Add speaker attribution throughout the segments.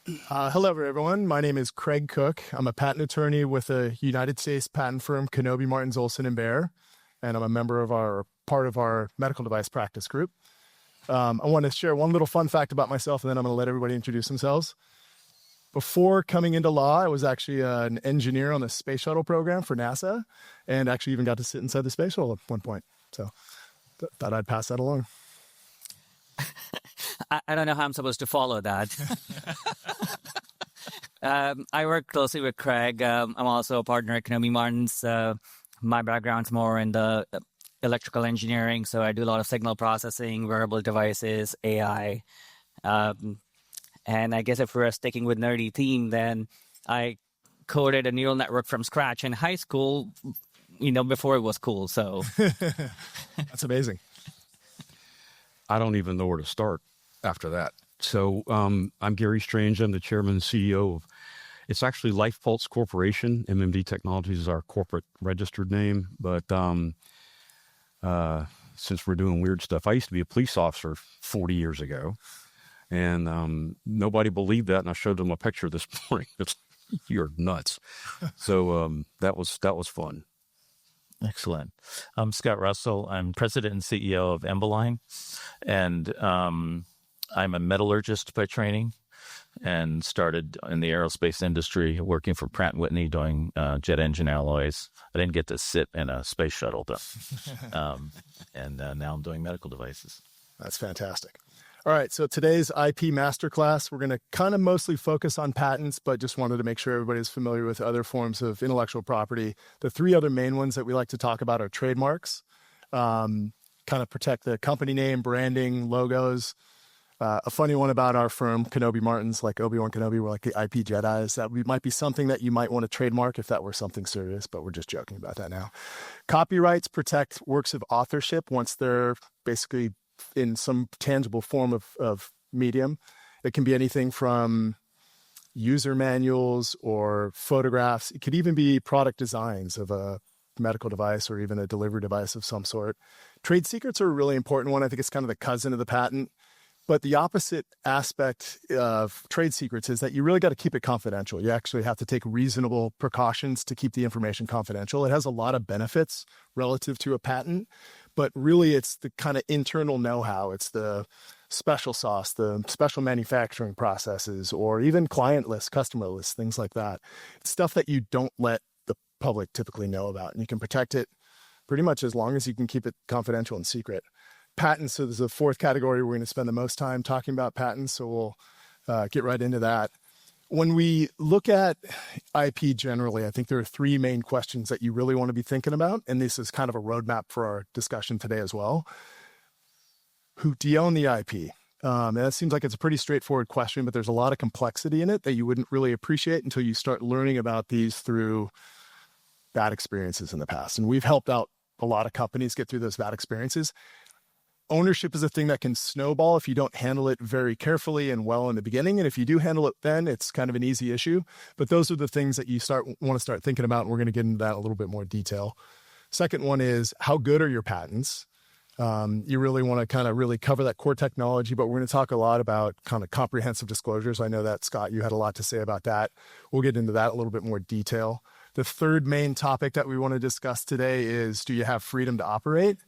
Speaker 1: Hello, everyone. My name is Kregg Koch. I'm a patent attorney with a United States patent firm, Knobbe Martens, Olson & Bear, and I'm a member of part of our medical device practice group. I want to share one little fun fact about myself, and then I'm going to let everybody introduce themselves. Before coming into law, I was actually an engineer on the space shuttle program for NASA, and actually even got to sit inside the space shuttle at one point. So thought I'd pass that along.
Speaker 2: I don't know how I'm supposed to follow that. I work closely with Kregg. I'm also a partner at Knobbe Martens. My background's more in the electrical engineering, so I do a lot of signal processing, wearable devices, AI. And I guess if we're sticking with nerdy theme, then I coded a neural network from scratch in high school, before it was cool. So
Speaker 1: that's amazing.
Speaker 3: I don't even know where to start after that. So I'm Gary Strange. I'm the chairman and CEO of, it's actually LifePulse Corporation. MMD Technologies is our corporate registered name. But since we're doing weird stuff, I used to be a police officer 40 years ago. And nobody believed that. And I showed them a picture this morning. It's, you're nuts. So that was fun.
Speaker 4: Excellent. I'm Scott Russell. I'm president and CEO of Emboline, and I'm a metallurgist by training, and started in the aerospace industry working for Pratt & Whitney doing jet engine alloys. I didn't get to sit in a space shuttle, though. And now I'm doing medical devices.
Speaker 1: That's fantastic. All right, so today's IP Masterclass, we're going to kind of mostly focus on patents, but just wanted to make sure everybody's familiar with other forms of intellectual property. The three other main ones that we like to talk about are trademarks, kind of protect the company name, branding, logos. A funny one about our firm, Knobbe Martens, like Obi-Wan Kenobi, we're like the IP Jedis. That might be something that you might want to trademark if that were something serious, but we're just joking about that now. Copyrights protect works of authorship once they're basically in some tangible form of medium. It can be anything from user manuals or photographs. It could even be product designs of a medical device or even a delivery device of some sort. Trade secrets are a really important one. I think it's kind of the cousin of the patent. But the opposite aspect of trade secrets is that you really got to keep it confidential. You actually have to take reasonable precautions to keep the information confidential. It has a lot of benefits relative to a patent, but really it's the kind of internal know-how. It's the special sauce, the special manufacturing processes, or even client lists, customer lists, things like that. It's stuff that you don't let the public typically know about, and you can protect it pretty much as long as you can keep it confidential and secret. Patents, so there's a fourth category we're going to spend the most time talking about patents, so we'll get right into that. When we look at IP generally, I think there are three main questions that you really want to be thinking about, and this is kind of a roadmap for our discussion today as well. Who do you own the IP? And that seems like it's a pretty straightforward question, but there's a lot of complexity in it that you wouldn't really appreciate until you start learning about these through bad experiences in the past. And we've helped out a lot of companies get through those bad experiences. Ownership is a thing that can snowball if you don't handle it very carefully and well in the beginning. And if you do handle it then, it's kind of an easy issue. But those are the things that you want to start thinking about, and we're going to get into that in a little bit more detail. Second one is, how good are your patents? You really want to kind of really cover that core technology, but we're going to talk a lot about kind of comprehensive disclosures. I know that, Scott, you had a lot to say about that. We'll get into that a little bit more detail. The third main topic that we want to discuss today is, do you have freedom to operate?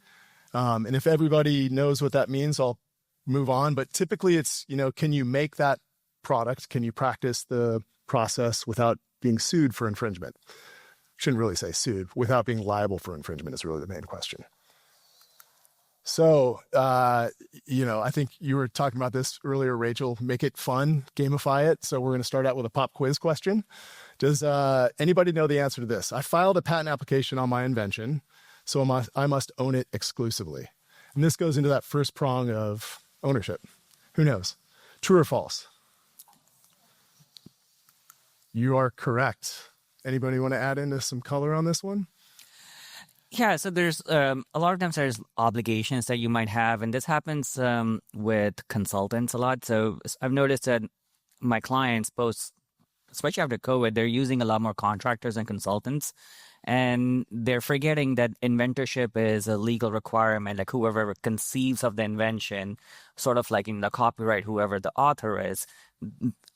Speaker 1: And if everybody knows what that means, I'll move on. But typically it's, can you make that product? Can you practice the process without being sued for infringement? Shouldn't really say sued. Without being liable for infringement is really the main question. So, I think you were talking about this earlier, Rachel. Make it fun, gamify it. So we're going to start out with a pop quiz question. Does anybody know the answer to this? I filed a patent application on my invention, so I must own it exclusively. And this goes into that first prong of ownership. Who knows? True or false? You are correct. Anybody want to add into some color on this one?
Speaker 2: Yeah, so there's a lot of times there's obligations that you might have, and this happens with consultants a lot. So I've noticed that my clients, especially after COVID, they're using a lot more contractors and consultants, and they're forgetting that inventorship is a legal requirement. Like whoever conceives of the invention, sort of like in the copyright, whoever the author is,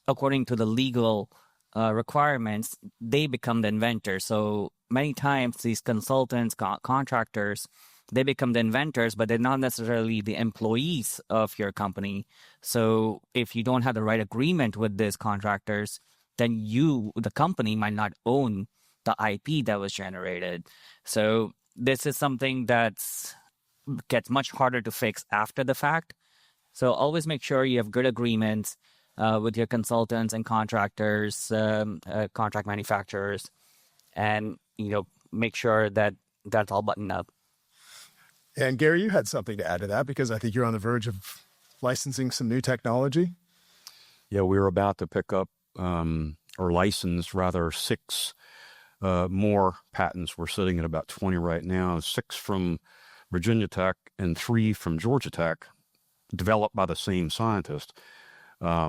Speaker 2: according to the legal requirements, they become the inventor. So many times these consultants, contractors, they become the inventors, but they're not necessarily the employees of your company. So if you don't have the right agreement with these contractors, then you, the company, might not own the IP that was generated. So this is something that's gets much harder to fix after the fact. So always make sure you have good agreements with your consultants and contractors, contract manufacturers, and make sure that that's all buttoned up.
Speaker 1: And Gary, you had something to add to that because I think you're on the verge of licensing some new technology.
Speaker 3: Yeah, we're about to pick up or license rather 6 more patents. We're sitting at about 20 right now, 6 from Virginia Tech and 3 from Georgia Tech, developed by the same scientist. Yeah,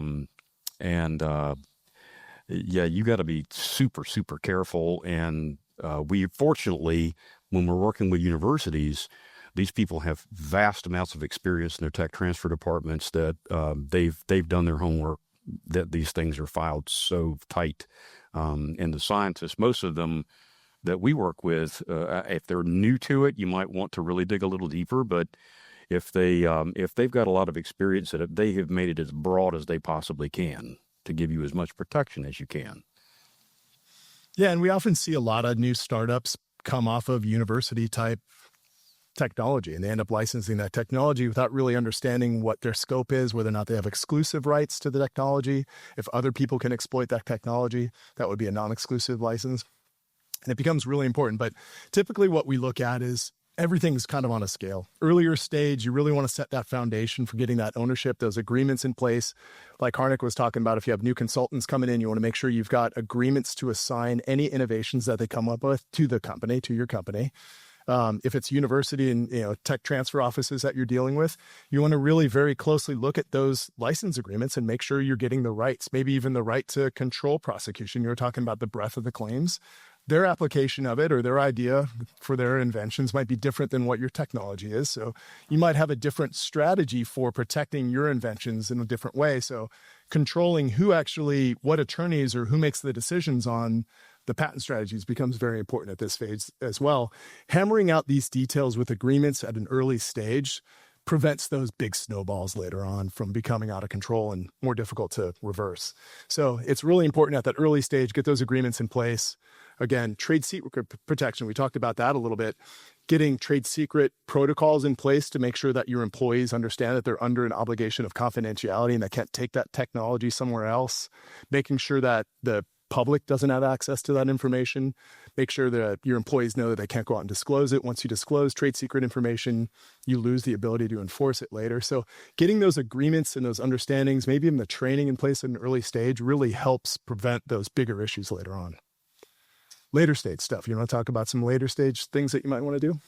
Speaker 3: you got to be super, super careful. And we fortunately, when we're working with universities, these people have vast amounts of experience in their tech transfer departments that they've done their homework, that these things are filed so tight. And the scientists, most of them that we work with, if they're new to it, you might want to really dig a little deeper. But if they've got a lot of experience in it, they have made it as broad as they possibly can to give you as much protection as you can.
Speaker 1: Yeah, and we often see a lot of new startups come off of university-type technology, and they end up licensing that technology without really understanding what their scope is, whether or not they have exclusive rights to the technology. If other people can exploit that technology, that would be a non-exclusive license. And it becomes really important. But typically what we look at is everything's kind of on a scale. Earlier stage, you really want to set that foundation for getting that ownership, those agreements in place. Like Harnik was talking about, if you have new consultants coming in, you want to make sure you've got agreements to assign any innovations that they come up with to the company, to your company. If it's university and tech transfer offices that you're dealing with, you want to really very closely look at those license agreements and make sure you're getting the rights, maybe even the right to control prosecution. You were talking about the breadth of the claims. Their application of it or their idea for their inventions might be different than what your technology is. So you might have a different strategy for protecting your inventions in a different way. So controlling what attorneys or who makes the decisions on the patent strategies becomes very important at this phase as well. Hammering out these details with agreements at an early stage prevents those big snowballs later on from becoming out of control and more difficult to reverse. So it's really important at that early stage, get those agreements in place. Again, trade secret protection, we talked about that a little bit. Getting trade secret protocols in place to make sure that your employees understand that they're under an obligation of confidentiality and they can't take that technology somewhere else. Making sure that the public doesn't have access to that information. Make sure that your employees know that they can't go out and disclose it. Once you disclose trade secret information, you lose the ability to enforce it later. So getting those agreements and those understandings, maybe even the training in place at an early stage, really helps prevent those bigger issues later on. Later stage stuff. You want to talk about some later stage things that you might want to do?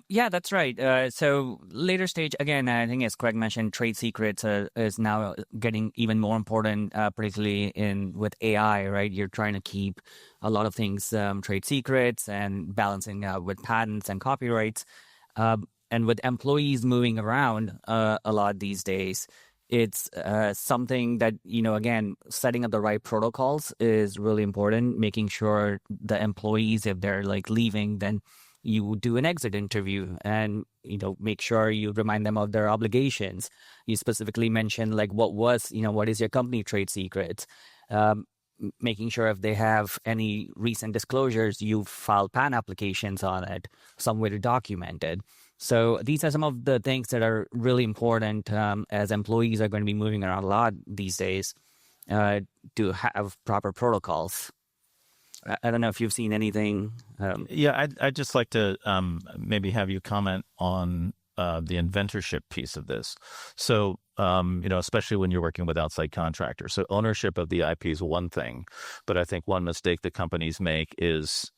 Speaker 2: Yeah, that's right. So later stage, again, I think as Kregg mentioned, trade secrets is now getting even more important, particularly with AI, right? You're trying to keep a lot of things trade secrets and balancing with patents and copyrights. And with employees moving around a lot these days, it's something that, again, setting up the right protocols is really important, making sure the employees, if they're leaving, then you do an exit interview and, make sure you remind them of their obligations. You specifically mentioned what is your company trade secrets? Making sure if they have any recent disclosures, you've filed patent applications on it, some way to document it. So these are some of the things that are really important as employees are going to be moving around a lot these days to have proper protocols. I don't know if you've seen anything.
Speaker 4: Yeah, I'd just like to maybe have you comment on the inventorship piece of this. So, especially when you're working with outside contractors. So ownership of the IP is one thing, but I think one mistake that companies make is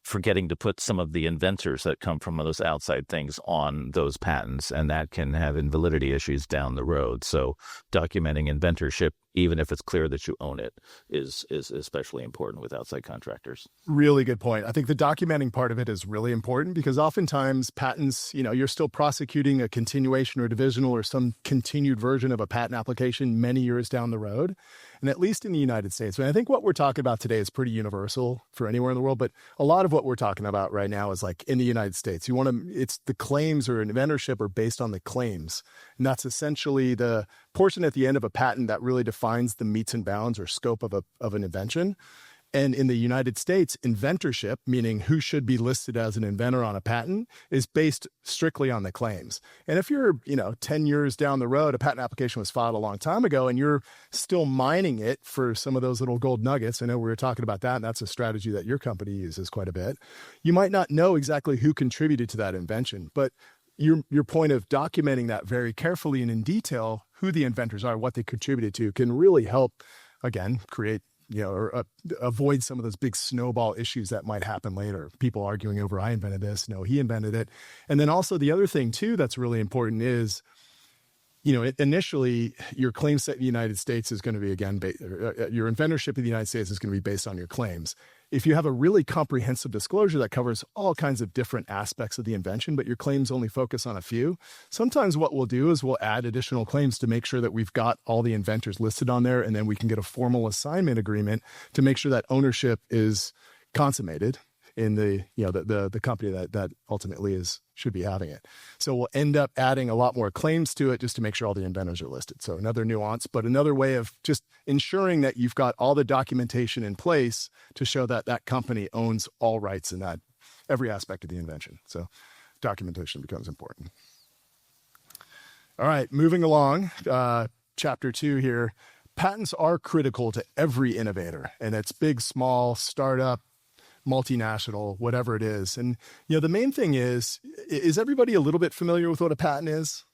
Speaker 4: forgetting to put some of the inventors that come from those outside things on those patents, and that can have invalidity issues down the road. So documenting inventorship even if it's clear that you own it, is especially important with outside contractors.
Speaker 1: Really good point. I think the documenting part of it is really important because oftentimes patents, you're still prosecuting a continuation or divisional or some continued version of a patent application many years down the road. And at least in the United States, I think what we're talking about today is pretty universal for anywhere in the world, but a lot of what we're talking about right now is like in the United States. It's the claims or inventorship are based on the claims. And that's essentially the portion at the end of a patent that really defines the metes and bounds or scope of an invention. And in the United States, inventorship, meaning who should be listed as an inventor on a patent, is based strictly on the claims. And if you're, 10 years down the road, a patent application was filed a long time ago, and you're still mining it for some of those little gold nuggets. I know we were talking about that, and that's a strategy that your company uses quite a bit. You might not know exactly who contributed to that invention, but your point of documenting that very carefully and in detail, who the inventors are, what they contributed to, can really help, again, create or avoid some of those big snowball issues that might happen later. People arguing over, I invented this, no, he invented it. And then also the other thing too that's really important is, initially your claim set in the United States is going to be, again, your inventorship in the United States is going to be based on your claims. If you have a really comprehensive disclosure that covers all kinds of different aspects of the invention, but your claims only focus on a few, sometimes what we'll do is we'll add additional claims to make sure that we've got all the inventors listed on there, and then we can get a formal assignment agreement to make sure that ownership is consummated in the company that ultimately should be having it. So we'll end up adding a lot more claims to it just to make sure all the inventors are listed. So another nuance, but another way of just ensuring that you've got all the documentation in place to show that that company owns all rights in that every aspect of the invention. So documentation becomes important. All right, moving along, chapter 2 here. Patents are critical to every innovator, and it's big, small, startup, multinational, whatever it is. And, the main thing is everybody a little bit familiar with what a patent is?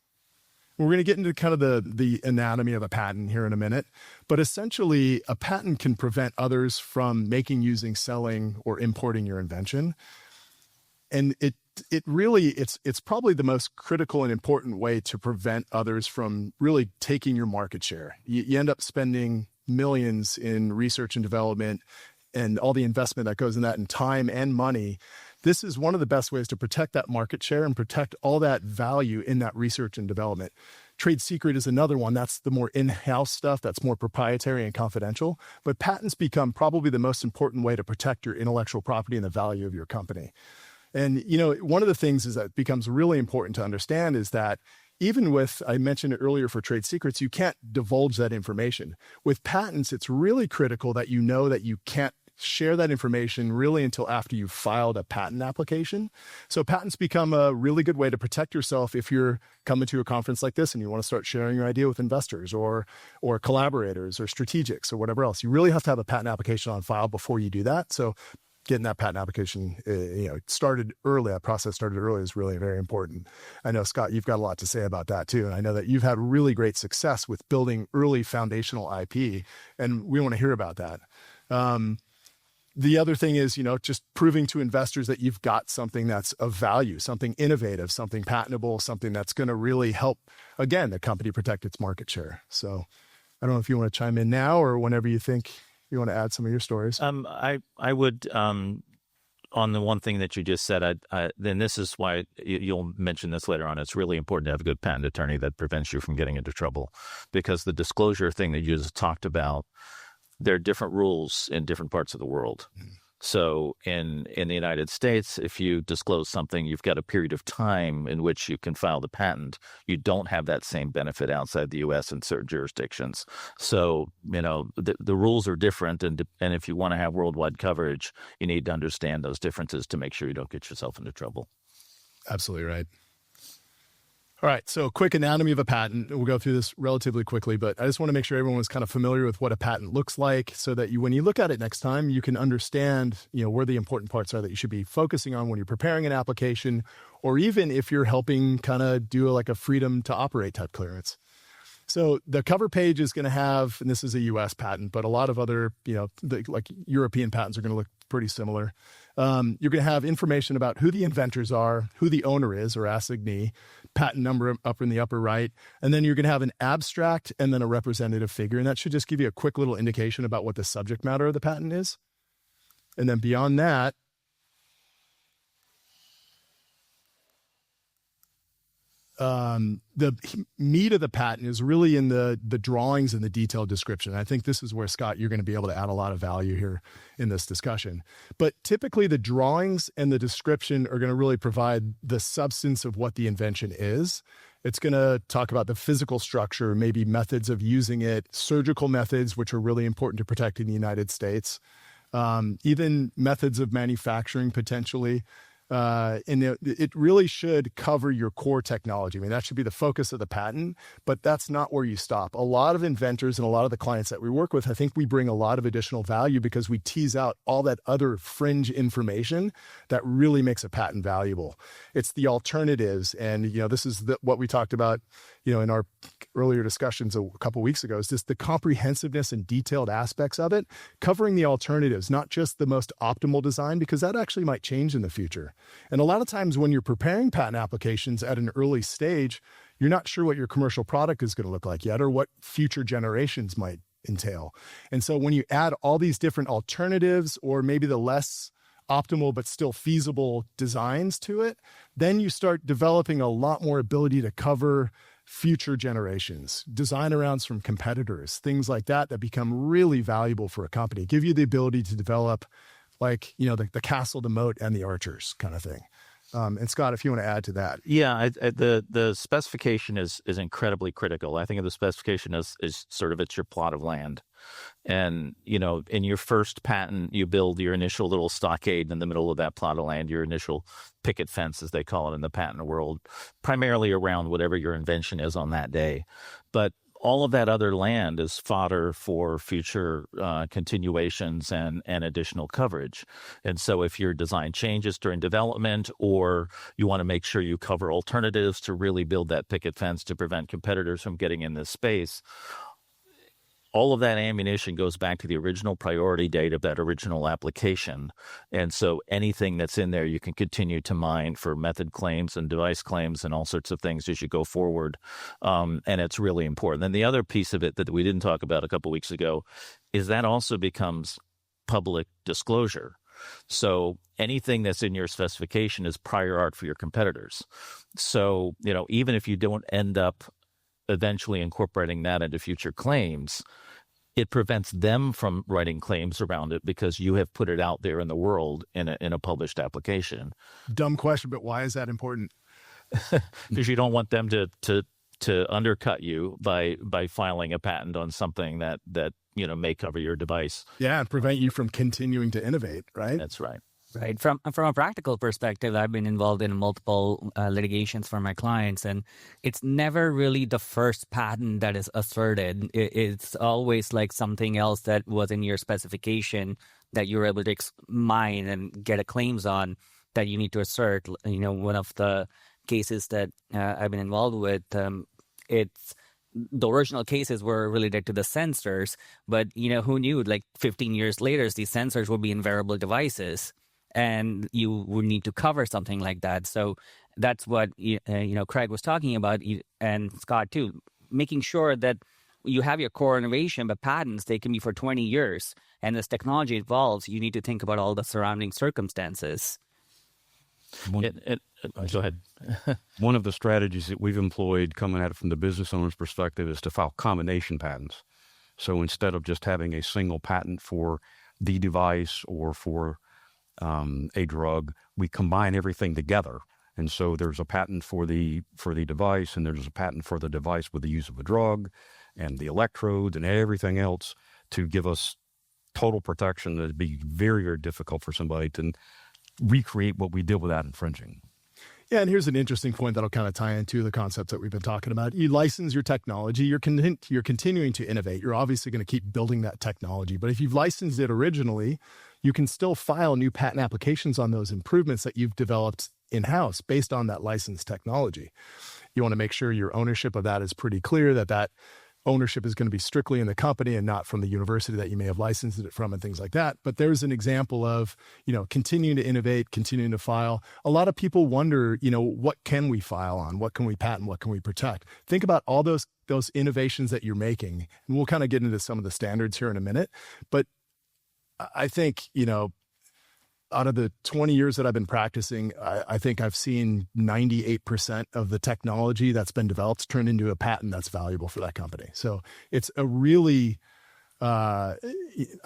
Speaker 1: We're going to get into kind of the anatomy of a patent here in a minute, but essentially a patent can prevent others from making, using, selling, or importing your invention. And it's probably the most critical and important way to prevent others from really taking your market share. You end up spending millions in research and development and all the investment that goes in that in time and money. This is one of the best ways to protect that market share and protect all that value in that research and development. Trade secret is another one. That's the more in-house stuff that's more proprietary and confidential. But patents become probably the most important way to protect your intellectual property and the value of your company. And, one of the things is that becomes really important to understand is that even with, I mentioned it earlier for trade secrets, you can't divulge that information. With patents, it's really critical that you know that you can't share that information really until after you've filed a patent application. So patents become a really good way to protect yourself if you're coming to a conference like this and you want to start sharing your idea with investors or collaborators or strategics or whatever else. You really have to have a patent application on file before you do that. So getting that patent application, started early, that process started early is really very important. I know, Scott, you've got a lot to say about that too. And I know that you've had really great success with building early foundational IP, and we want to hear about that. The other thing is, just proving to investors that you've got something that's of value, something innovative, something patentable, something that's going to really help, again, the company protect its market share. So I don't know if you want to chime in now or whenever you think you want to add some of your stories.
Speaker 4: I would, on the one thing that you just said, then this is why you'll mention this later on. It's really important to have a good patent attorney that prevents you from getting into trouble, because the disclosure thing that you just talked about, there are different rules in different parts of the world. So in the United States, if you disclose something, you've got a period of time in which you can file the patent. You don't have that same benefit outside the U.S. in certain jurisdictions. So, the rules are different. And if you want to have worldwide coverage, you need to understand those differences to make sure you don't get yourself into trouble.
Speaker 1: Absolutely right. All right, so quick anatomy of a patent. We'll go through this relatively quickly, but I just want to make sure everyone was kind of familiar with what a patent looks like so that when you look at it next time, you can understand, where the important parts are that you should be focusing on when you're preparing an application, or even if you're helping kind of do like a freedom to operate type clearance. So the cover page is going to have, and this is a U.S. patent, but a lot of other, like European patents are going to look pretty similar. You're going to have information about who the inventors are, who the owner is or assignee, patent number up in the upper right, and then you're going to have an abstract and then a representative figure, and that should just give you a quick little indication about what the subject matter of the patent is. And then beyond that, the meat of the patent is really in the drawings and the detailed description. I think this is where, Scott, you're going to be able to add a lot of value here in this discussion. But typically the drawings and the description are going to really provide the substance of what the invention is. It's going to talk about the physical structure, maybe methods of using it, surgical methods, which are really important to protecting the United States, even methods of manufacturing potentially. And it really should cover your core technology. I mean, that should be the focus of the patent, but that's not where you stop. A lot of inventors and a lot of the clients that we work with, I think we bring a lot of additional value because we tease out all that other fringe information that really makes a patent valuable. It's the alternatives. And, this is what we talked about, in our earlier discussions a couple of weeks ago, is just the comprehensiveness and detailed aspects of it, covering the alternatives, not just the most optimal design, because that actually might change in the future. And a lot of times when you're preparing patent applications at an early stage, you're not sure what your commercial product is going to look like yet or what future generations might entail. And so when you add all these different alternatives or maybe the less optimal but still feasible designs to it, then you start developing a lot more ability to cover future generations, design arounds from competitors, things like that become really valuable for a company, give you the ability to develop the castle, the moat, and the archers kind of thing. And Scott, if you want to add to that.
Speaker 4: Yeah, the specification is incredibly critical. I think of the specification as sort of it's your plot of land. And, in your first patent, you build your initial little stockade in the middle of that plot of land, your initial picket fence, as they call it in the patent world, primarily around whatever your invention is on that day. But all of that other land is fodder for future continuations and additional coverage. And so if your design changes during development, or you want to make sure you cover alternatives to really build that picket fence to prevent competitors from getting in this space, all of that ammunition goes back to the original priority date of that original application. And so anything that's in there, you can continue to mine for method claims and device claims and all sorts of things as you go forward. And it's really important. And the other piece of it that we didn't talk about a couple of weeks ago is that also becomes public disclosure. So anything that's in your specification is prior art for your competitors. So, even if you don't end up eventually incorporating that into future claims, it prevents them from writing claims around it because you have put it out there in the world in a published application.
Speaker 1: Dumb question, but why is that important?
Speaker 4: Because you don't want them to undercut you by filing a patent on something that may cover your device.
Speaker 1: Yeah, and prevent you from continuing to innovate, right?
Speaker 4: That's right.
Speaker 2: Right. From a practical perspective, I've been involved in multiple litigations for my clients, and it's never really the first patent that is asserted. It's always like something else that was in your specification that you were able to mine and get a claims on that you need to assert. One of the cases that I've been involved with, it's the original cases were related to the sensors, but who knew? Like 15 years later, these sensors will be in wearable devices. And you would need to cover something like that. So that's what Kregg was talking about, and Scott too, making sure that you have your core innovation, but patents, they can be for 20 years. And as technology evolves, you need to think about all the surrounding circumstances.
Speaker 4: Go ahead.
Speaker 3: One of the strategies that we've employed coming at it from the business owner's perspective is to file combination patents. So instead of just having a single patent for the device or for a drug, we combine everything together. And so there's a patent for the device, and there's a patent for the device with the use of a drug and the electrodes and everything else to give us total protection. That'd be very, very difficult for somebody to recreate what we did without infringing.
Speaker 1: Yeah, and here's an interesting point that'll kind of tie into the concepts that we've been talking about. You license your technology, you're continuing to innovate. You're obviously going to keep building that technology. But if you've licensed it originally, you can still file new patent applications on those improvements that you've developed in-house based on that licensed technology. You want to make sure your ownership of that is pretty clear, that ownership is going to be strictly in the company and not from the university that you may have licensed it from and things like that. But there's an example of, continuing to innovate, continuing to file. A lot of people wonder, what can we file on? What can we patent? What can we protect? Think about all those innovations that you're making. And we'll kind of get into some of the standards here in a minute. But I think, out of the 20 years that I've been practicing, I think I've seen 98% of the technology that's been developed turned into a patent that's valuable for that company. So it's a really, I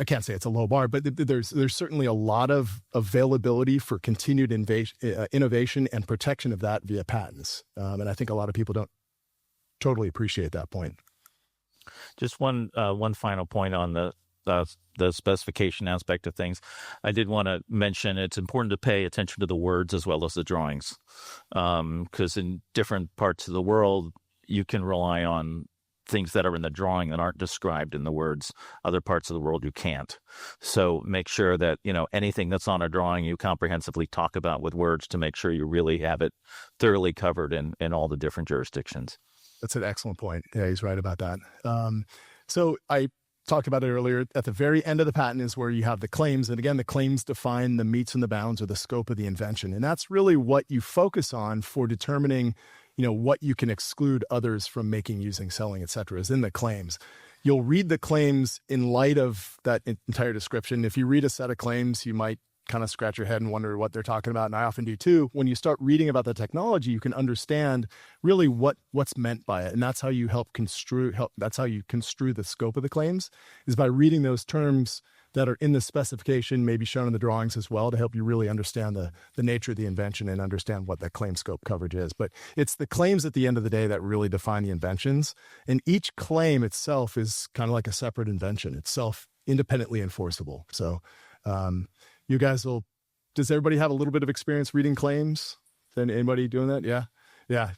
Speaker 1: can't say it's a low bar, but there's certainly a lot of availability for continued innovation and protection of that via patents. And I think a lot of people don't totally appreciate that point.
Speaker 4: Just one final point on the specification aspect of things. I did want to mention it's important to pay attention to the words as well as the drawings, because in different parts of the world, you can rely on things that are in the drawing that aren't described in the words. Other parts of the world, you can't. So make sure that, anything that's on a drawing, you comprehensively talk about with words to make sure you really have it thoroughly covered in all the different jurisdictions.
Speaker 1: That's an excellent point. Yeah, he's right about that. So I talked about it earlier. At the very end of the patent is where you have the claims. And again, the claims define the metes and the bounds or the scope of the invention. And that's really what you focus on for determining, what you can exclude others from making, using, selling, et cetera, is in the claims. You'll read the claims in light of that entire description. If you read a set of claims, you might kind of scratch your head and wonder what they're talking about. And I often do too. When you start reading about the technology, you can understand really what's meant by it. And that's how you that's how you construe the scope of the claims, is by reading those terms that are in the specification, maybe shown in the drawings as well, to help you really understand the nature of the invention and understand what that claim scope coverage is. But it's the claims at the end of the day that really define the inventions. And each claim itself is kind of like a separate invention. It's self-independently enforceable. So, you guys does everybody have a little bit of experience reading claims? Anybody doing that? Yeah. Yeah.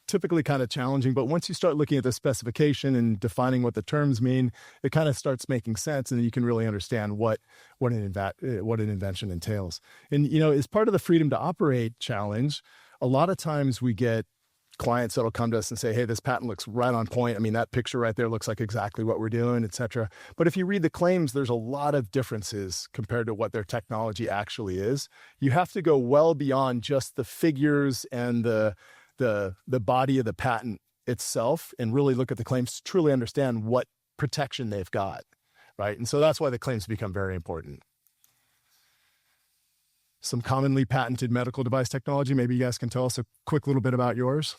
Speaker 1: Typically kind of challenging, but once you start looking at the specification and defining what the terms mean, it kind of starts making sense, and you can really understand what an invention entails. And, as part of the freedom to operate challenge, a lot of times we get clients that'll come to us and say, hey, this patent looks right on point. I mean, that picture right there looks like exactly what we're doing, et cetera. But if you read the claims, there's a lot of differences compared to what their technology actually is. You have to go well beyond just the figures and the body of the patent itself and really look at the claims to truly understand what protection they've got, right? And so that's why the claims become very important. Some commonly patented medical device technology. Maybe you guys can tell us a quick little bit about yours.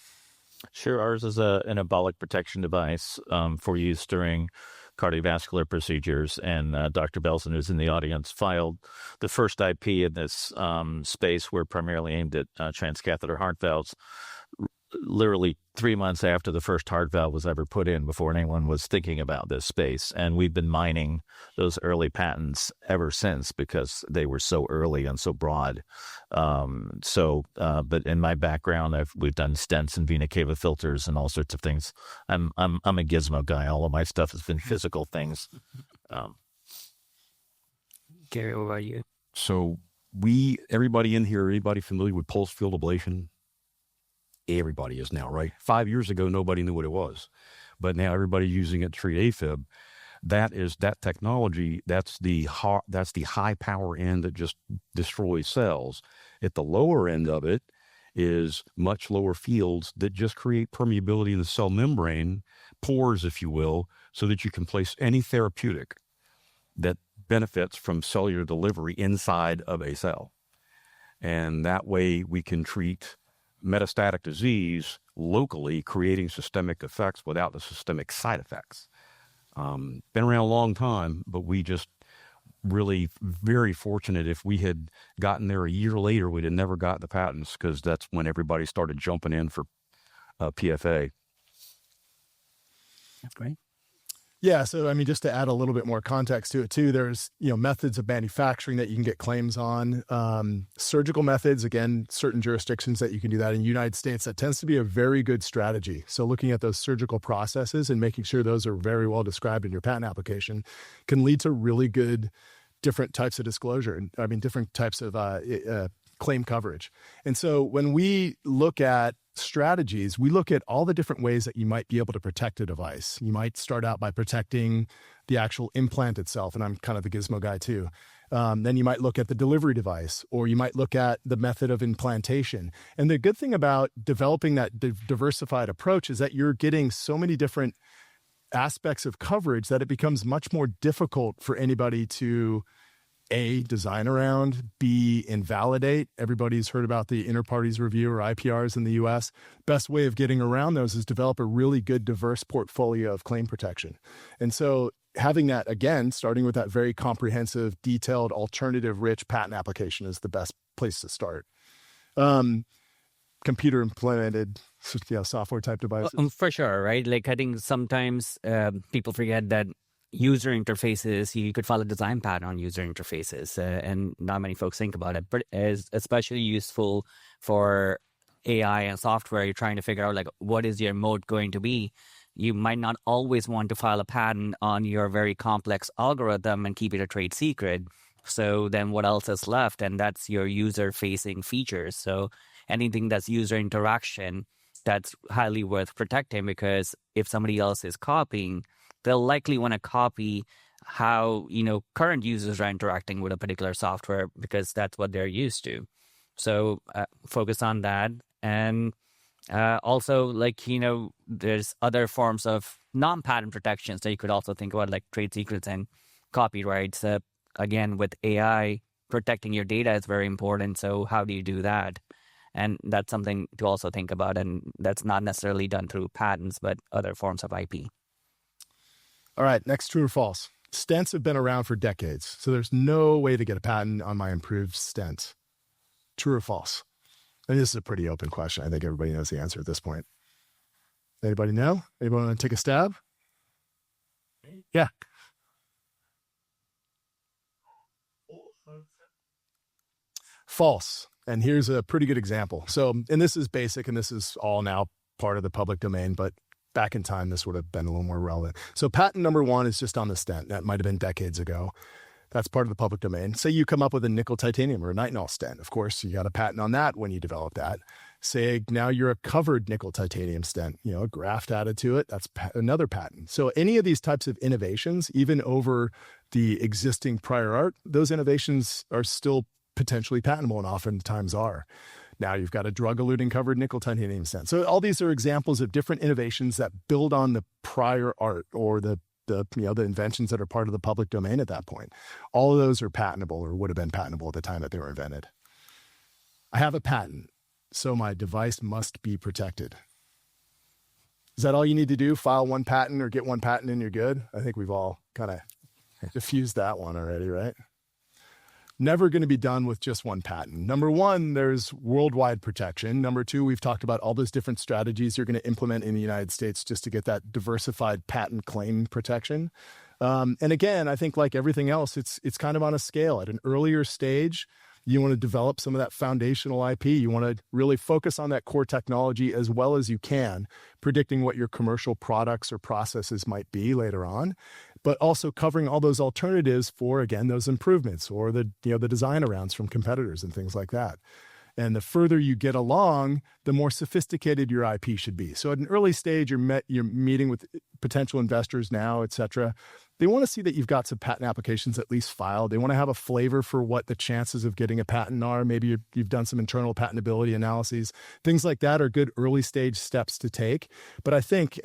Speaker 4: Sure. Ours is an embolic protection device for use during cardiovascular procedures. And Dr. Belson, who's in the audience, filed the first IP in this space. We're primarily aimed at transcatheter heart valves. Literally 3 months after the first heart valve was ever put in, before anyone was thinking about this space. And we've been mining those early patents ever since, because they were so early and so broad. But in my background, we've done stents and vena cava filters and all sorts of things. I'm a gizmo guy. All of my stuff has been physical things.
Speaker 2: Gary, what about you?
Speaker 3: So everybody in here, anybody familiar with pulse field ablation? Everybody is now, right? 5 years ago, nobody knew what it was, but now everybody's using it to treat AFib. That technology. That's the high power end that just destroys cells. At the lower end of it is much lower fields that just create permeability in the cell membrane, pores, if you will, so that you can place any therapeutic that benefits from cellular delivery inside of a cell. And that way we can treat metastatic disease locally, creating systemic effects without the systemic side effects. Been around a long time, but we just really very fortunate. If we had gotten there a year later, we'd have never got the patents, because that's when everybody started jumping in for PFA.
Speaker 2: That's great.
Speaker 1: Yeah. So, I mean, just to add a little bit more context to it too, there's, methods of manufacturing that you can get claims on, surgical methods, again, certain jurisdictions that you can do that. In the United States, that tends to be a very good strategy. So looking at those surgical processes and making sure those are very well described in your patent application can lead to really good different types of disclosure. I mean, different types of claim coverage. And so when we look at strategies, we look at all the different ways that you might be able to protect a device. You might start out by protecting the actual implant itself, and I'm kind of the gizmo guy too. Then you might look at the delivery device, or you might look at the method of implantation. And the good thing about developing that diversified approach is that you're getting so many different aspects of coverage that it becomes much more difficult for anybody to A, design around, B, invalidate. Everybody's heard about the inter parties review or IPRs in the US. Best way of getting around those is develop a really good diverse portfolio of claim protection. And so having that, again, starting with that very comprehensive, detailed, alternative-rich patent application is the best place to start. Computer implemented software type devices.
Speaker 2: For sure, right? Like I think sometimes people forget that user interfaces, you could file a design patent on user interfaces, and not many folks think about it, but is especially useful for AI and software. You're trying to figure out like what is your moat going to be. You might not always want to file a patent on your very complex algorithm and keep it a trade secret. So then what else is left? And that's your user-facing features. So anything that's user interaction, that's highly worth protecting, because if somebody else is copying, they'll likely want to copy how, current users are interacting with a particular software, because that's what they're used to. So focus on that. And also, there's other forms of non-patent protections that you could also think about, like trade secrets and copyrights. Again, with AI, protecting your data is very important. So how do you do that? And that's something to also think about. And that's not necessarily done through patents, but other forms of IP.
Speaker 1: All right, next, true or false? Stents have been around for decades, so there's no way to get a patent on my improved stent. True or false? And this is a pretty open question. I think everybody knows the answer at this point. Anybody know? Anybody want to take a stab? Yeah. False. And here's a pretty good example. So, and this is basic, and this is all now part of the public domain, but back in time, this would have been a little more relevant. So patent number one is just on the stent. That might have been decades ago. That's part of the public domain. Say you come up with a nickel titanium or a nitinol stent. Of course, you got a patent on that when you develop that. Say now you're a covered nickel titanium stent, a graft added to it. That's another patent. So any of these types of innovations, even over the existing prior art, those innovations are still potentially patentable, and oftentimes are. Now you've got a drug-eluting covered nickel titanium stent. So all these are examples of different innovations that build on the prior art or the inventions that are part of the public domain at that point. All of those are patentable or would have been patentable at the time that they were invented. I have a patent, so my device must be protected. Is that all you need to do? File one patent or get one patent and you're good? I think we've all kind of diffused that one already, right? Never going to be done with just one patent. Number one, there's worldwide protection. Number two, we've talked about all those different strategies you're going to implement in the United States just to get that diversified patent claim protection. And again, I think like everything else, it's kind of on a scale. At an earlier stage, you want to develop some of that foundational IP. You want to really focus on that core technology as well as you can, predicting what your commercial products or processes might be later on, but also covering all those alternatives for, again, those improvements or the design arounds from competitors and things like that. And the further you get along, the more sophisticated your IP should be. So at an early stage, you're meeting with potential investors now, et cetera. They want to see that you've got some patent applications at least filed. They want to have a flavor for what the chances of getting a patent are. Maybe you've done some internal patentability analyses. Things like that are good early stage steps to take. But I think,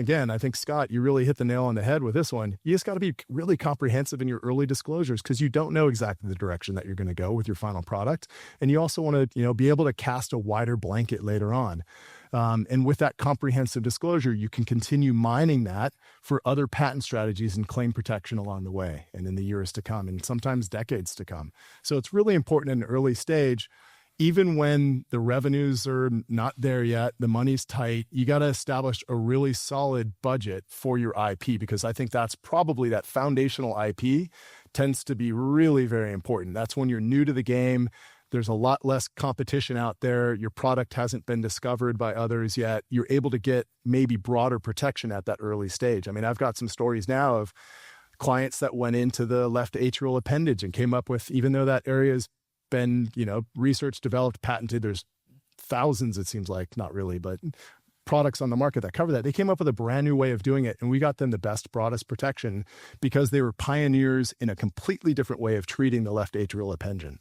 Speaker 1: Scott, you really hit the nail on the head with this one. You just got to be really comprehensive in your early disclosures because you don't know exactly the direction that you're going to go with your final product. And you also want to, be able to cast a wider blanket later on. And with that comprehensive disclosure, you can continue mining that for other patent strategies and claim protection along the way and in the years to come and sometimes decades to come. So it's really important in an early stage, even when the revenues are not there yet, the money's tight, you got to establish a really solid budget for your IP, because I think that's probably that foundational IP tends to be really very important. That's when you're new to the game. There's a lot less competition out there. Your product hasn't been discovered by others yet. You're able to get maybe broader protection at that early stage. I mean, I've got some stories now of clients that went into the left atrial appendage and came up with, even though that area is been, researched, developed, patented. There's thousands, it seems like, not really, but products on the market that cover that. They came up with a brand new way of doing it, and we got them the best, broadest protection because they were pioneers in a completely different way of treating the left atrial appendage,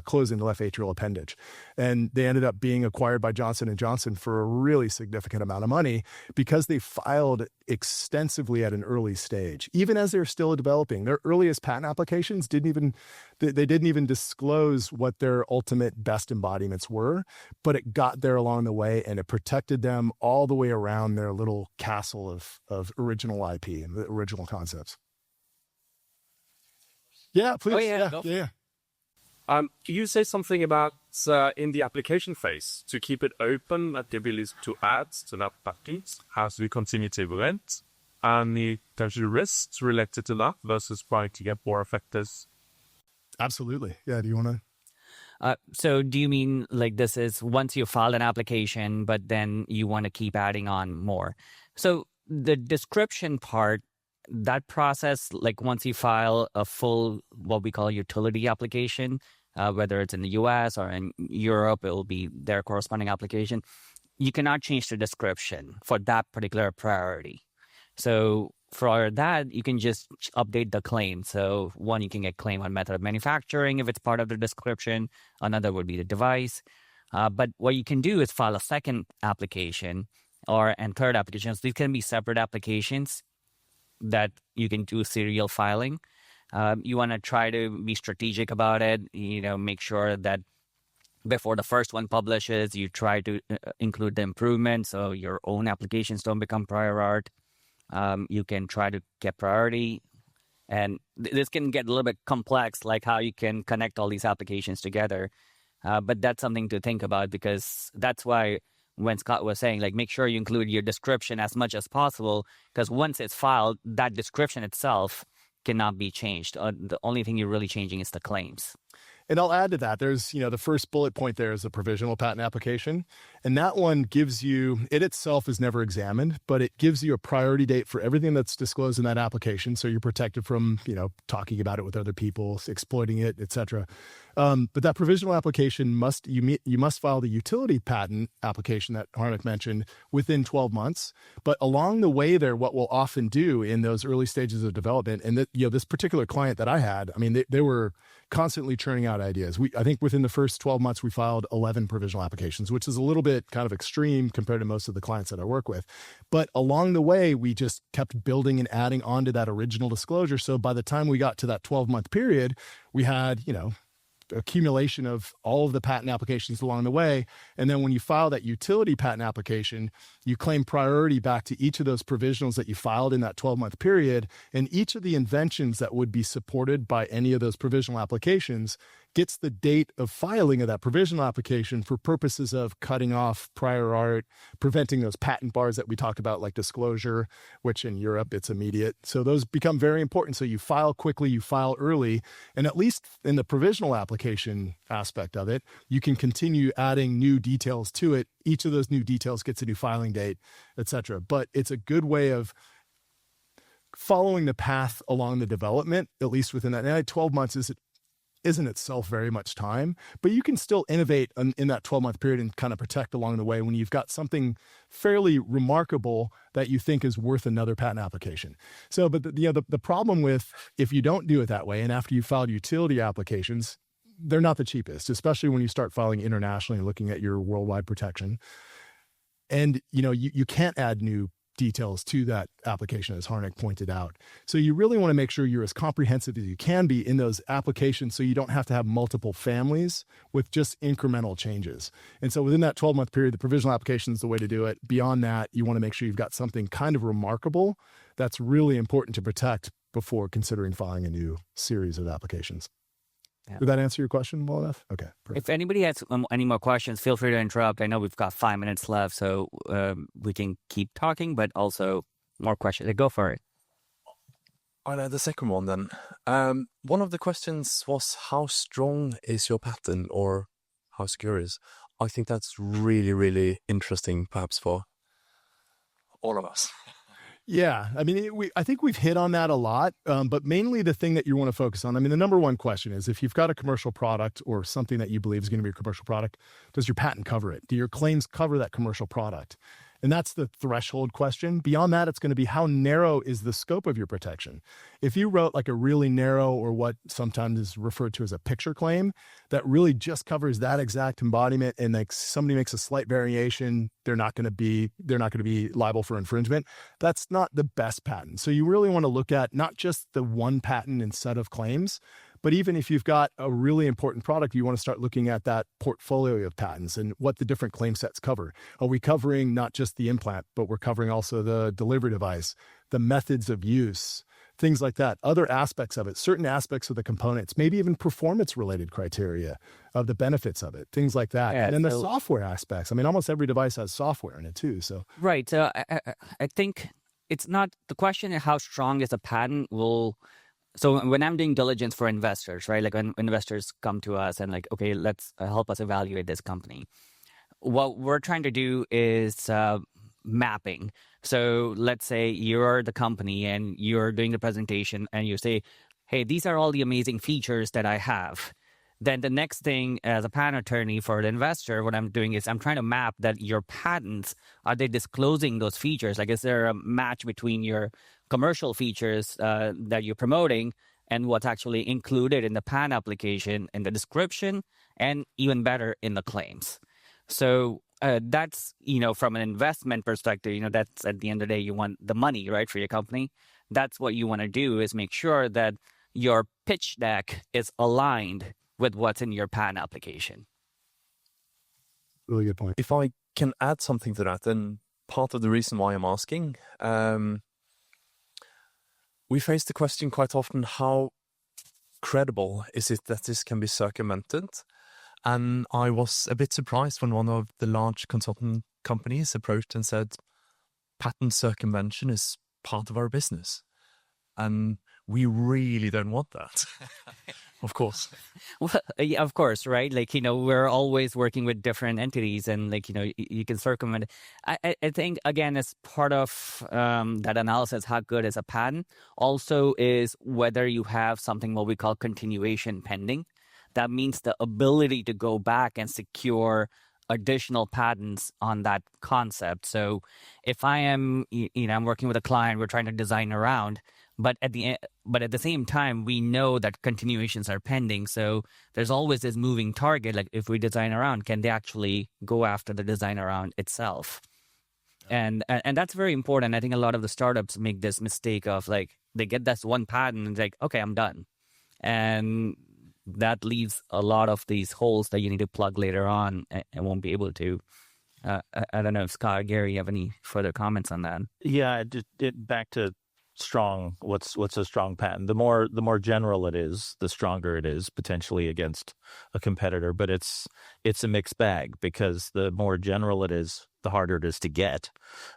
Speaker 1: closing the left atrial appendage. And they ended up being acquired by Johnson & Johnson for a really significant amount of money because they filed extensively at an early stage. Even as they're still developing, their earliest patent applications didn't even disclose what their ultimate best embodiments were, but it got there along the way, and it protected them all the way around their little castle of original IP and the original concepts. Yeah, please.
Speaker 2: Oh, yeah.
Speaker 1: Yeah.
Speaker 5: You say something about in the application phase to keep it open at the ability to add to that package as we continue to implement, and the potential risks related to that versus trying to get more effective.
Speaker 1: Absolutely. Yeah. Do you want to?
Speaker 2: So do you mean like this is once you filed an application, but then you want to keep adding on more? So the description part, that process, like once you file a full, what we call utility application, whether it's in the US or in Europe, it will be their corresponding application. You cannot change the description for that particular priority. So for that, you can just update the claim. So one, you can get claim on method of manufacturing if it's part of the description. Another would be the device. But what you can do is file a second application and third applications. These can be separate applications that you can do serial filing. You want to try to be strategic about it, make sure that before the first one publishes, you try to include the improvements so your own applications don't become prior art. You can try to get priority. And this can get a little bit complex, like how you can connect all these applications together. But that's something to think about, because that's why when Scott was saying, like, make sure you include your description as much as possible, because once it's filed, that description itself cannot be changed. The only thing you're really changing is the claims.
Speaker 1: And I'll add to that. There's, the first bullet point there is a provisional patent application. And that one gives you, it itself is never examined, but it gives you a priority date for everything that's disclosed in that application. So you're protected from, talking about it with other people, exploiting it, et cetera. But that provisional application you must file the utility patent application that Harnik mentioned within 12 months. But along the way there, what we'll often do in those early stages of development, and this particular client that I had, they were constantly churning out ideas. I think within the first 12 months, we filed 11 provisional applications, which is a little bit kind of extreme compared to most of the clients that I work with. But along the way, we just kept building and adding on to that original disclosure. So by the time we got to that 12-month period, we had, accumulation of all of the patent applications along the way. And then when you file that utility patent application, you claim priority back to each of those provisionals that you filed in that 12-month period. And each of the inventions that would be supported by any of those provisional applications gets the date of filing of that provisional application for purposes of cutting off prior art, preventing those patent bars that we talked about, like disclosure, which in Europe, it's immediate. So those become very important. So you file quickly, you file early, and at least in the provisional application aspect of it, you can continue adding new details to it. Each of those new details gets a new filing date, et cetera. But it's a good way of following the path along the development, at least within that. Now, 12 months isn't itself very much time, but you can still innovate in that 12-month period and kind of protect along the way when you've got something fairly remarkable that you think is worth another patent application. So, but the problem with, if you don't do it that way, and after you've filed utility applications, they're not the cheapest, especially when you start filing internationally and looking at your worldwide protection. And, you can't add new details to that application, as Harnik pointed out. So you really want to make sure you're as comprehensive as you can be in those applications, so you don't have to have multiple families with just incremental changes. And so within that 12-month period, the provisional application is the way to do it. Beyond that, you want to make sure you've got something kind of remarkable that's really important to protect before considering filing a new series of applications. Yeah. Did that answer your question well enough? Okay. Perfect.
Speaker 2: If anybody has any more questions, feel free to interrupt. I know we've got 5 minutes left, so we can keep talking, but also more questions. Go for it.
Speaker 6: I know the second one then. One of the questions was, how strong is your patent, or how secure is? I think that's really, really interesting, perhaps for all of us.
Speaker 1: Yeah, I mean, I think we've hit on that a lot, but mainly the thing that you want to focus on. I mean, the number one question is if you've got a commercial product or something that you believe is going to be a commercial product, does your patent cover it? Do your claims cover that commercial product? And that's the threshold question. Beyond that, it's going to be how narrow is the scope of your protection? If you wrote like a really narrow or what sometimes is referred to as a picture claim that really just covers that exact embodiment and like somebody makes a slight variation, they're not going to be liable for infringement. That's not the best patent. So you really want to look at not just the one patent and set of claims, but even if you've got a really important product, you want to start looking at that portfolio of patents and what the different claim sets cover. Are we covering not just the implant, but we're covering also the delivery device, the methods of use, things like that, other aspects of it, certain aspects of the components, maybe even performance-related criteria of the benefits of it, things like that.
Speaker 2: Yeah,
Speaker 1: and then the software aspects. I mean, almost every device has software in it too. So
Speaker 2: Right. So I think it's not the question of how strong is a patent will. So when I'm doing diligence for investors, right? Like when investors come to us and like, okay, let's help us evaluate this company. What we're trying to do is mapping. So let's say you're the company and you're doing the presentation and you say, hey, these are all the amazing features that I have. Then the next thing as a patent attorney for the investor, what I'm doing is I'm trying to map that your patents, are they disclosing those features? Like, is there a match between your commercial features that you're promoting and what's actually included in the patent application, in the description, and even better in the claims? So that's, from an investment perspective, that's at the end of the day, you want the money, right, for your company. That's what you want to do is make sure that your pitch deck is aligned with what's in your patent application.
Speaker 1: really good point.
Speaker 6: If I can add something to that, then part of the reason why I'm asking, we face the question quite often, how credible is it that this can be circumvented? And I was a bit surprised when one of the large consultant companies approached and said, patent circumvention is part of our business. And we really don't want that. Of course.
Speaker 2: Well, yeah, of course, right? Like, we're always working with different entities and like, you can circumvent. I think, again, as part of that analysis, how good is a patent also is whether you have something what we call continuation pending. That means the ability to go back and secure additional patents on that concept. So if I am, I'm working with a client, we're trying to design around, but at the same time, we know that continuations are pending. So there's always this moving target. Like if we design around, can they actually go after the design around itself? And that's very important. I think a lot of the startups make this mistake of like, they get this one patent and like, okay, I'm done. And that leaves a lot of these holes that you need to plug later on and won't be able to. I don't know if Scott or Gary, you have any further comments on that?
Speaker 4: Yeah, back to strong. What's a strong patent? The more general it is, the stronger it is potentially against a competitor. But it's a mixed bag because the more general it is, the harder it is to get.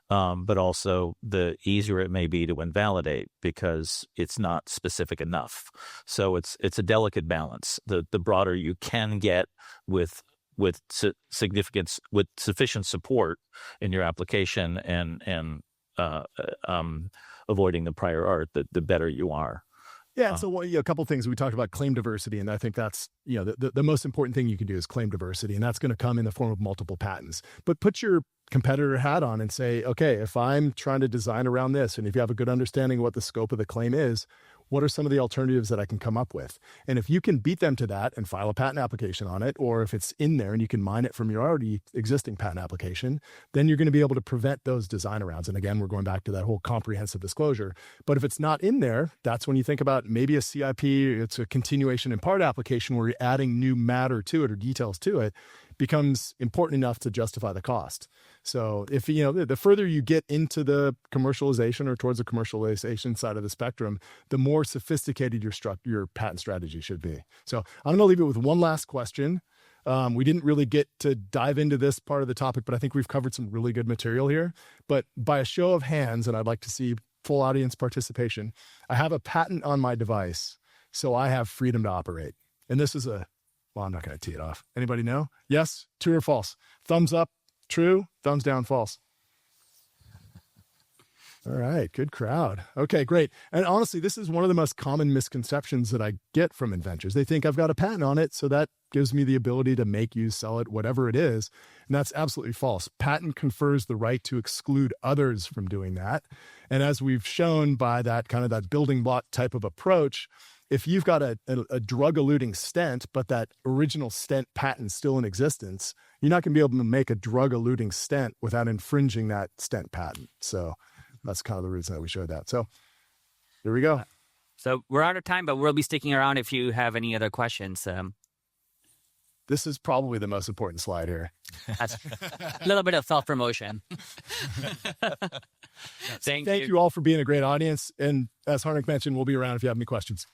Speaker 4: But also the easier it may be to invalidate because it's not specific enough. So it's a delicate balance. The broader you can get with significance, with sufficient support in your application and avoiding the prior art, the better you are.
Speaker 1: Yeah, so a couple of things we talked about claim diversity, and I think that's the most important thing you can do is claim diversity, and that's going to come in the form of multiple patents. But put your competitor hat on and say, okay, if I'm trying to design around this, and if you have a good understanding of what the scope of the claim is, what are some of the alternatives that I can come up with? And if you can beat them to that and file a patent application on it, or if it's in there and you can mine it from your already existing patent application, then you're going to be able to prevent those design arounds. And again, we're going back to that whole comprehensive disclosure. But if it's not in there, that's when you think about maybe a CIP, it's a continuation in part application where you're adding new matter to it or details to it, becomes important enough to justify the cost. So if, the further you get into the commercialization or towards the commercialization side of the spectrum, the more sophisticated your patent strategy should be. So I'm going to leave it with one last question. We didn't really get to dive into this part of the topic, but I think we've covered some really good material here. But by a show of hands, and I'd like to see full audience participation, I have a patent on my device, so I have freedom to operate. And this is well, I'm not going to tee it off. Anybody know? Yes, true or false? Thumbs up, true. Thumbs down, false. All right, good crowd. Okay, great. And honestly, this is one of the most common misconceptions that I get from inventors. They think I've got a patent on it, so that gives me the ability to make, use, sell it, whatever it is. And that's absolutely false. Patent confers the right to exclude others from doing that. And as we've shown by that kind of that building block type of approach, if you've got a drug-eluting stent, but that original stent patent's still in existence, you're not going to be able to make a drug-eluting stent without infringing that stent patent. So that's kind of the reason that we showed that. So here we go.
Speaker 2: So we're out of time, but we'll be sticking around if you have any other questions.
Speaker 1: This is probably the most important slide here.
Speaker 2: That's a little bit of self-promotion. Thank
Speaker 1: you all for being a great audience. And as Harnik mentioned, we'll be around if you have any questions.